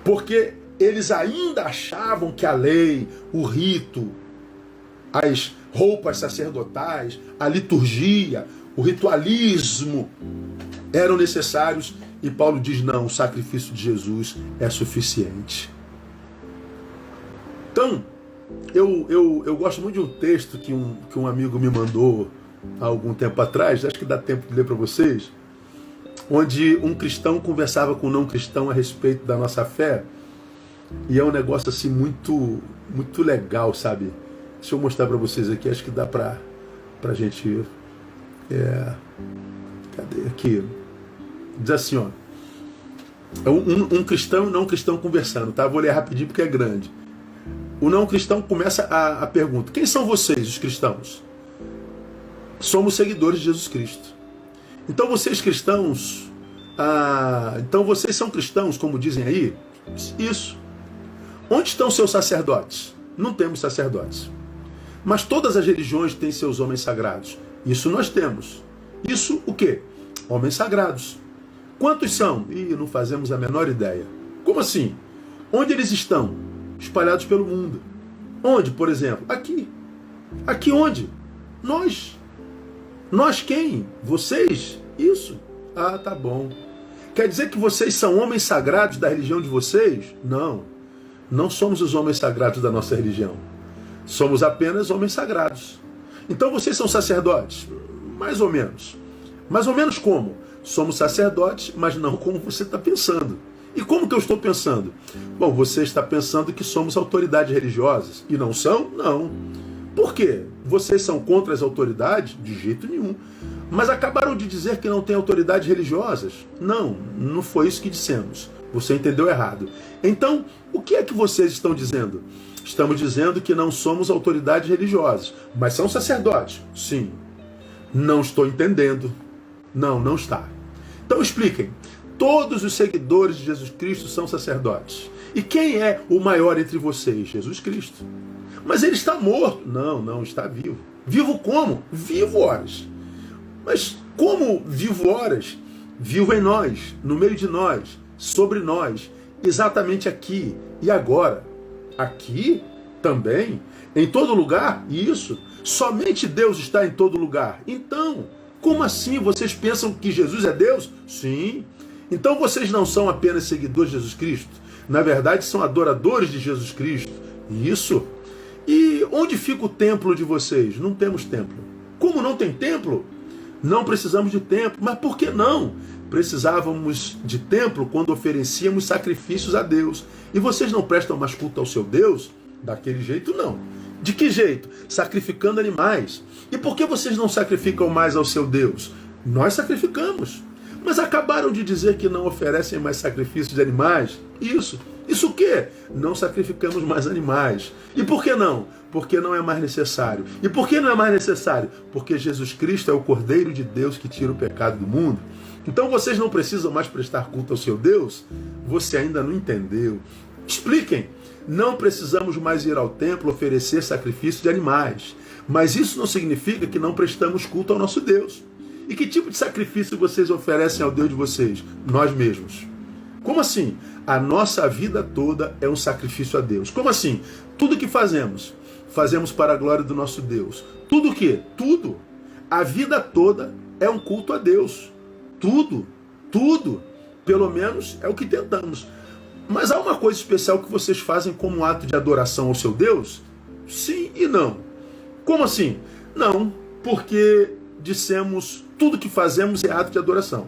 Porque eles ainda achavam que a lei, o rito, as roupas sacerdotais, a liturgia, o ritualismo eram necessários. E Paulo diz, não, o sacrifício de Jesus é suficiente. Então, eu gosto muito de um texto que um amigo me mandou há algum tempo atrás, acho que dá tempo de ler para vocês, onde um cristão conversava com um não cristão a respeito da nossa fé, e é um negócio assim muito, muito legal, sabe? Deixa eu mostrar para vocês aqui, acho que dá pra gente... cadê aqui? Diz assim, ó. Um cristão e um não cristão conversando, tá? Vou ler rapidinho porque é grande. O não cristão começa a pergunta: quem são vocês, os cristãos? Somos seguidores de Jesus Cristo. Então vocês cristãos, então vocês são cristãos, como dizem aí? Isso. Onde estão seus sacerdotes? Não temos sacerdotes. Mas todas as religiões têm seus homens sagrados. Isso nós temos. Isso o quê? Homens sagrados. Quantos são? Não fazemos a menor ideia. Como assim? Onde eles estão? Espalhados pelo mundo. Onde, por exemplo? Aqui. Aqui onde? Nós. Nós quem? Vocês? Isso. Tá bom. Quer dizer que vocês são homens sagrados da religião de vocês? Não. Não somos os homens sagrados da nossa religião. Somos apenas homens sagrados. Então vocês são sacerdotes? Mais ou menos. Mais ou menos como? Somos sacerdotes, mas não como você está pensando. E como que eu estou pensando? Bom, você está pensando que somos autoridades religiosas. E não são? Não. Por quê? Vocês são contra as autoridades? De jeito nenhum. Mas acabaram de dizer que não tem autoridades religiosas? Não, não foi isso que dissemos. Você entendeu errado. Então, o que é que vocês estão dizendo? Estamos dizendo que não somos autoridades religiosas, mas são sacerdotes. Sim. Não estou entendendo. Não está. Então expliquem. Todos os seguidores de Jesus Cristo são sacerdotes. E quem é o maior entre vocês? Jesus Cristo. Mas ele está morto. Não, está vivo. Vivo como? Vivo horas. Mas como vivo horas? Vivo em nós, no meio de nós, sobre nós, exatamente aqui e agora. Aqui também, em todo lugar, isso. Somente Deus está em todo lugar. Então, como assim? Vocês pensam que Jesus é Deus? Sim. Então vocês não são apenas seguidores de Jesus Cristo. Na verdade, são adoradores de Jesus Cristo. Isso. E onde fica o templo de vocês? Não temos templo. Como não tem templo? Não precisamos de templo. Mas por que não? Precisávamos de templo quando oferecíamos sacrifícios a Deus. E vocês não prestam mais culto ao seu Deus? Daquele jeito não. De que jeito? Sacrificando animais. E por que vocês não sacrificam mais ao seu Deus? Nós sacrificamos. Mas acabaram de dizer que não oferecem mais sacrifícios de animais. Isso. Isso o quê? Não sacrificamos mais animais. E por que não? Porque não é mais necessário. E por que não é mais necessário? Porque Jesus Cristo é o Cordeiro de Deus que tira o pecado do mundo. Então vocês não precisam mais prestar culto ao seu Deus? Você ainda não entendeu. Expliquem. Não precisamos mais ir ao templo oferecer sacrifício de animais. Mas isso não significa que não prestamos culto ao nosso Deus. E que tipo de sacrifício vocês oferecem ao Deus de vocês? Nós mesmos. Como assim? A nossa vida toda é um sacrifício a Deus. Como assim? Tudo que fazemos, fazemos para a glória do nosso Deus. Tudo o quê? Tudo. A vida toda é um culto a Deus. Tudo. Tudo. Pelo menos é o que tentamos. Mas há uma coisa especial que vocês fazem como um ato de adoração ao seu Deus? Sim e não. Como assim? Não, porque dissemos tudo que fazemos é ato de adoração.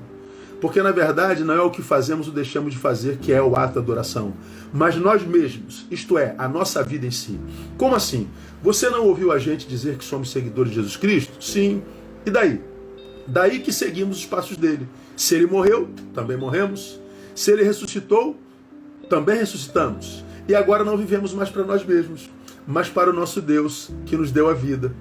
Porque na verdade não é o que fazemos ou deixamos de fazer que é o ato de adoração, mas nós mesmos, isto é, a nossa vida em si. Como assim? Você não ouviu a gente dizer que somos seguidores de Jesus Cristo? Sim. E daí? Daí que seguimos os passos dele. Se ele morreu, também morremos. Se ele ressuscitou, também ressuscitamos. E agora não vivemos mais para nós mesmos, mas para o nosso Deus que nos deu a vida.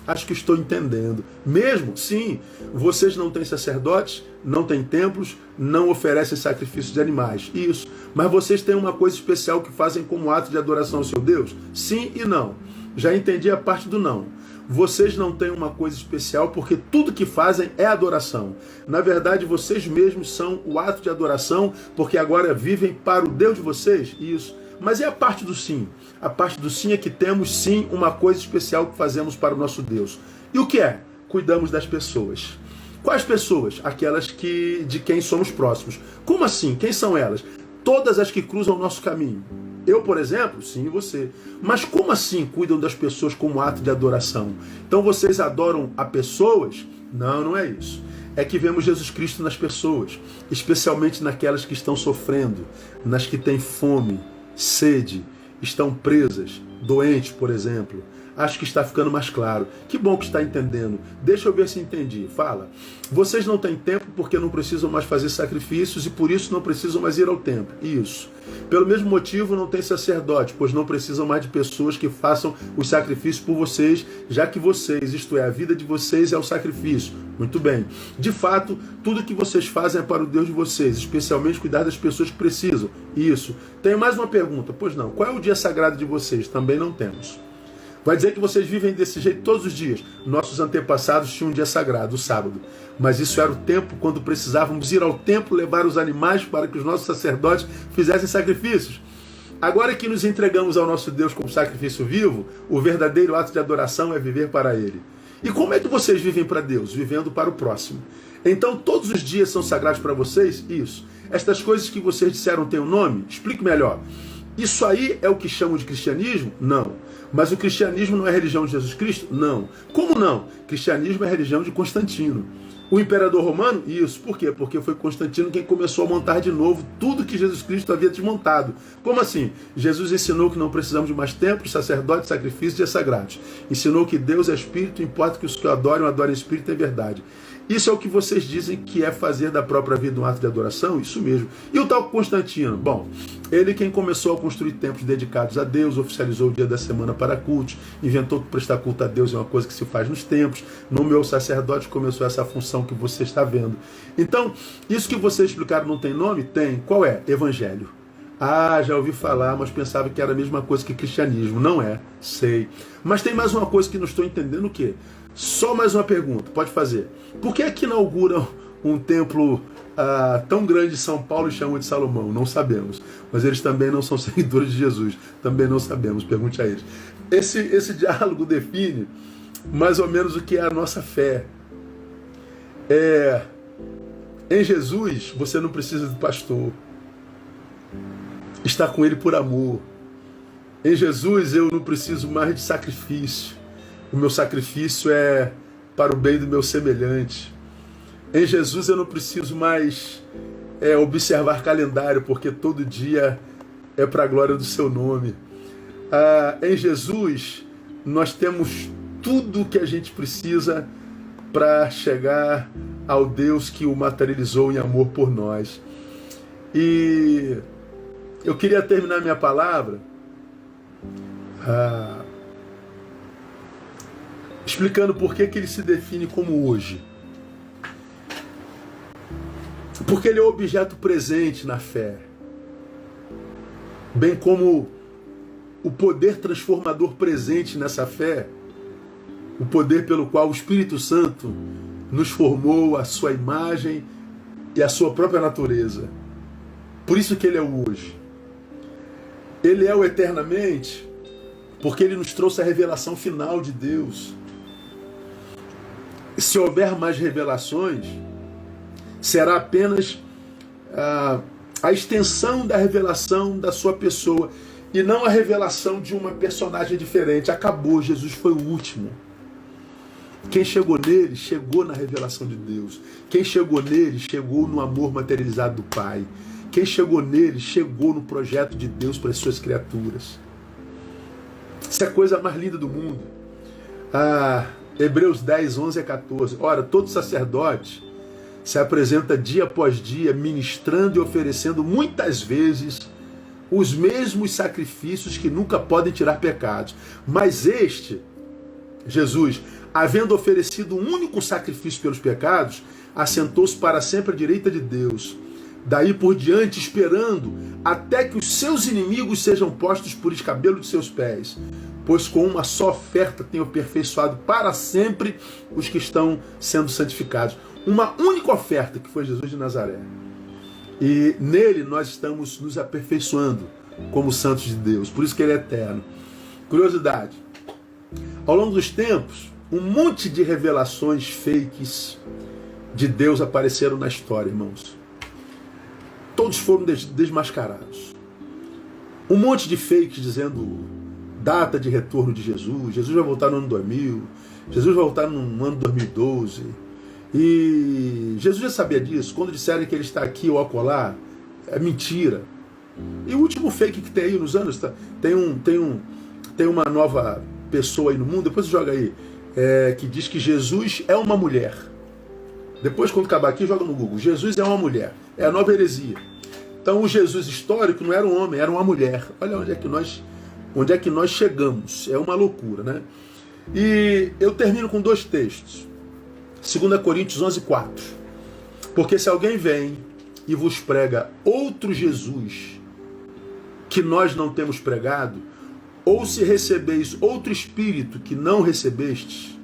Acho que estou entendendo. Mesmo, sim, vocês não têm sacerdotes, não têm templos, não oferecem sacrifícios de animais. Isso. Mas vocês têm uma coisa especial que fazem como ato de adoração ao seu Deus? Sim e não. Já entendi a parte do não. Vocês não têm uma coisa especial porque tudo que fazem é adoração. Na verdade, vocês mesmos são o ato de adoração porque agora vivem para o Deus de vocês. Isso. Mas é a parte do sim. A parte do sim é que temos sim uma coisa especial que fazemos para o nosso Deus. E o que é? Cuidamos das pessoas. Quais pessoas? Aquelas de quem somos próximos. Como assim? Quem são elas? Todas as que cruzam o nosso caminho. Eu, por exemplo, sim, você. Mas como assim cuidam das pessoas como ato de adoração? Então vocês adoram a pessoas? Não, não é isso. É que vemos Jesus Cristo nas pessoas, especialmente naquelas que estão sofrendo, nas que têm fome, sede, estão presas, doentes, por exemplo. Acho que está ficando mais claro. Que bom que está entendendo. Deixa eu ver se entendi. Fala. Vocês não têm tempo porque não precisam mais fazer sacrifícios e por isso não precisam mais ir ao templo. Isso. Pelo mesmo motivo não tem sacerdote, pois não precisam mais de pessoas que façam os sacrifícios por vocês, já que vocês, isto é, a vida de vocês é o sacrifício. Muito bem. De fato, tudo que vocês fazem é para o Deus de vocês, especialmente cuidar das pessoas que precisam. Isso. Tenho mais uma pergunta. Pois não. Qual é o dia sagrado de vocês? Também não temos. Vai dizer que vocês vivem desse jeito todos os dias. Nossos antepassados tinham um dia sagrado, o sábado. Mas isso era o tempo quando precisávamos ir ao templo levar os animais para que os nossos sacerdotes fizessem sacrifícios. Agora que nos entregamos ao nosso Deus como sacrifício vivo, o verdadeiro ato de adoração é viver para Ele. E como é que vocês vivem para Deus? Vivendo para o próximo. Então todos os dias são sagrados para vocês? Isso. Estas coisas que vocês disseram têm um nome? Explique melhor. Isso aí é o que chamam de cristianismo? Não. Mas o cristianismo não é a religião de Jesus Cristo? Não. Como não? Cristianismo é a religião de Constantino. O imperador romano? Isso. Por quê? Porque foi Constantino quem começou a montar de novo tudo que Jesus Cristo havia desmontado. Como assim? Jesus ensinou que não precisamos de mais templos, sacerdotes, sacrifícios e dias sagrados. Ensinou que Deus é Espírito, importa que os que o adorem em Espírito e verdade. Isso é o que vocês dizem que é fazer da própria vida um ato de adoração? Isso mesmo. E o tal Constantino? Bom, ele quem começou a construir templos dedicados a Deus, oficializou o dia da semana para cultos, inventou que prestar culto a Deus é uma coisa que se faz nos templos, nomeou sacerdote, começou essa função que você está vendo. Então, isso que vocês explicaram não tem nome? Tem. Qual é? Evangelho. Ah, já ouvi falar, mas pensava que era a mesma coisa que cristianismo. Não é, sei. Mas tem mais uma coisa que não estou entendendo, o quê? Só mais uma pergunta, pode fazer. Por que é que inauguram um templo tão grande em São Paulo e chamam de Salomão? Não sabemos. Mas eles também não são seguidores de Jesus. Também não sabemos, pergunte a eles. Esse diálogo define mais ou menos o que é a nossa fé. Em Jesus, você não precisa de pastor. Está com ele por amor. Em Jesus, eu não preciso mais de sacrifício. O meu sacrifício é para o bem do meu semelhante. Em Jesus eu não preciso mais observar calendário, porque todo dia é para a glória do seu nome. Em Jesus nós temos tudo o que a gente precisa para chegar ao Deus que o materializou em amor por nós. E eu queria terminar minha palavra explicando por que ele se define como hoje. Porque ele é o objeto presente na fé, bem como o poder transformador presente nessa fé, o poder pelo qual o Espírito Santo nos formou a sua imagem e a sua própria natureza. Por isso que ele é o hoje. Ele é o eternamente, porque ele nos trouxe a revelação final de Deus. Se houver mais revelações, será apenas a extensão da revelação da sua pessoa, e não a revelação de uma personagem diferente. Acabou, Jesus foi o último. Quem chegou nele, chegou na revelação de Deus. Quem chegou nele, chegou no amor materializado do Pai. Quem chegou nele, chegou no projeto de Deus para as suas criaturas. Isso é a coisa mais linda do mundo. Hebreus 10, 11 a 14. Ora, todo sacerdote se apresenta dia após dia, ministrando e oferecendo muitas vezes os mesmos sacrifícios que nunca podem tirar pecados. Mas este, Jesus, havendo oferecido um único sacrifício pelos pecados, assentou-se para sempre à direita de Deus. Daí por diante, esperando até que os seus inimigos sejam postos por escabelo de seus pés. Pois com uma só oferta tem aperfeiçoado para sempre os que estão sendo santificados. Uma única oferta, que foi Jesus de Nazaré. E nele nós estamos nos aperfeiçoando como santos de Deus. Por isso que ele é eterno. Curiosidade. Ao longo dos tempos, um monte de revelações fakes de Deus apareceram na história, irmãos. Todos foram desmascarados. Um monte de fakes dizendo data de retorno de Jesus. Jesus vai voltar no ano 2000. Jesus vai voltar no ano 2012. E Jesus já sabia disso. Quando disserem que ele está aqui ou acolá, é mentira. E o último fake que tem aí nos anos, tem uma nova pessoa aí no mundo, depois você joga aí, que diz que Jesus é uma mulher. Depois, quando acabar aqui, joga no Google. Jesus é uma mulher. É a nova heresia. Então, o Jesus histórico não era um homem, era uma mulher. Olha onde é que nós chegamos. É uma loucura, né? E eu termino com 2 textos. 2 Coríntios 11, 4. Porque se alguém vem e vos prega outro Jesus que nós não temos pregado, ou se recebeis outro Espírito que não recebestes,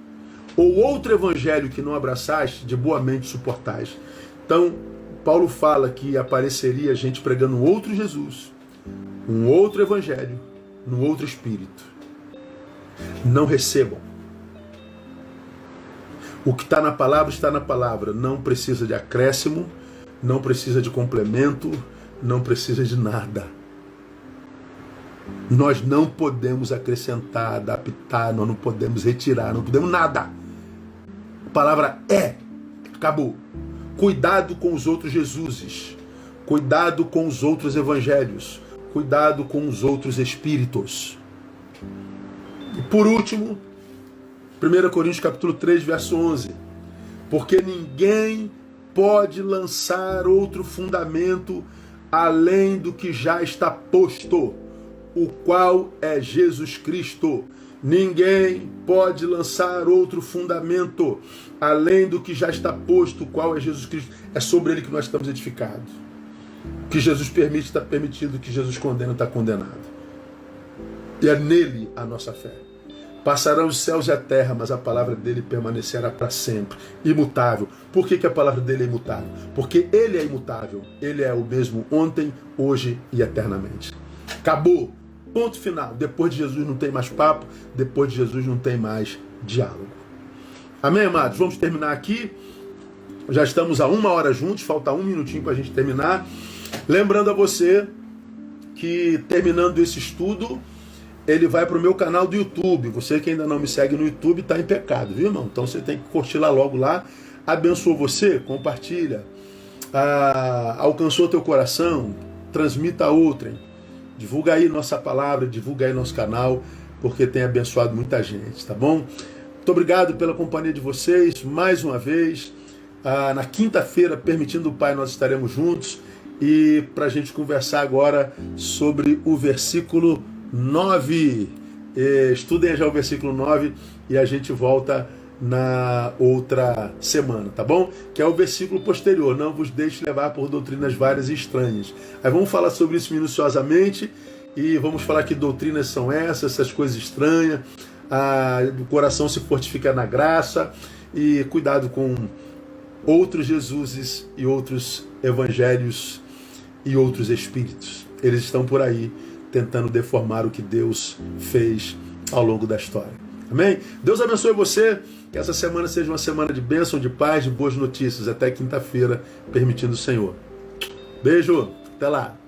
ou outro Evangelho que não abraçaste, de boa mente suportais. Então, Paulo fala que apareceria gente pregando um outro Jesus, um outro Evangelho, num outro Espírito. Não recebam. O que está na palavra, está na palavra. Não precisa de acréscimo, não precisa de complemento, não precisa de nada. Nós não podemos acrescentar, adaptar, nós não podemos retirar, não podemos nada. A palavra é, acabou. Cuidado com os outros Jesuses, cuidado com os outros evangelhos, cuidado com os outros espíritos. E por último, 1 Coríntios capítulo 3, verso 11. Porque ninguém pode lançar outro fundamento além do que já está posto, o qual é Jesus Cristo. Ninguém pode lançar outro fundamento além do que já está posto, o qual é Jesus Cristo. É sobre ele que nós estamos edificados. O que Jesus permite está permitido, o que Jesus condena está condenado. E é nele a nossa fé. Passarão os céus e a terra, mas a palavra dele permanecerá para sempre, imutável. Por que a palavra dele é imutável? Porque ele é imutável. Ele é o mesmo ontem, hoje e eternamente. Acabou. Ponto final. Depois de Jesus não tem mais papo, depois de Jesus não tem mais diálogo. Amém, amados? Vamos terminar aqui. Já estamos a 1 hora juntos, falta 1 minutinho para a gente terminar. Lembrando a você que, terminando esse estudo, ele vai para o meu canal do YouTube. Você que ainda não me segue no YouTube está em pecado, viu, irmão? Então você tem que curtir lá logo lá. Abençoa você, compartilha. Alcançou teu coração, transmita a outrem. Divulga aí nossa palavra, divulga aí nosso canal, porque tem abençoado muita gente, tá bom? Muito obrigado pela companhia de vocês, mais uma vez. Na quinta-feira, permitindo o Pai, nós estaremos juntos. E para a gente conversar agora sobre o versículo 9. Estudem já o versículo 9 e a gente volta na outra semana, tá bom? Que é o versículo posterior. Não vos deixe levar por doutrinas várias e estranhas. Aí vamos falar sobre isso minuciosamente e vamos falar que doutrinas são essas coisas estranhas. O coração se fortifica na graça e cuidado com outros Jesuses e outros evangelhos e outros espíritos. Eles estão por aí tentando deformar o que Deus fez ao longo da história. Amém? Deus abençoe você. Que essa semana seja uma semana de bênção, de paz, de boas notícias. Até quinta-feira, permitindo o Senhor. Beijo. Até lá.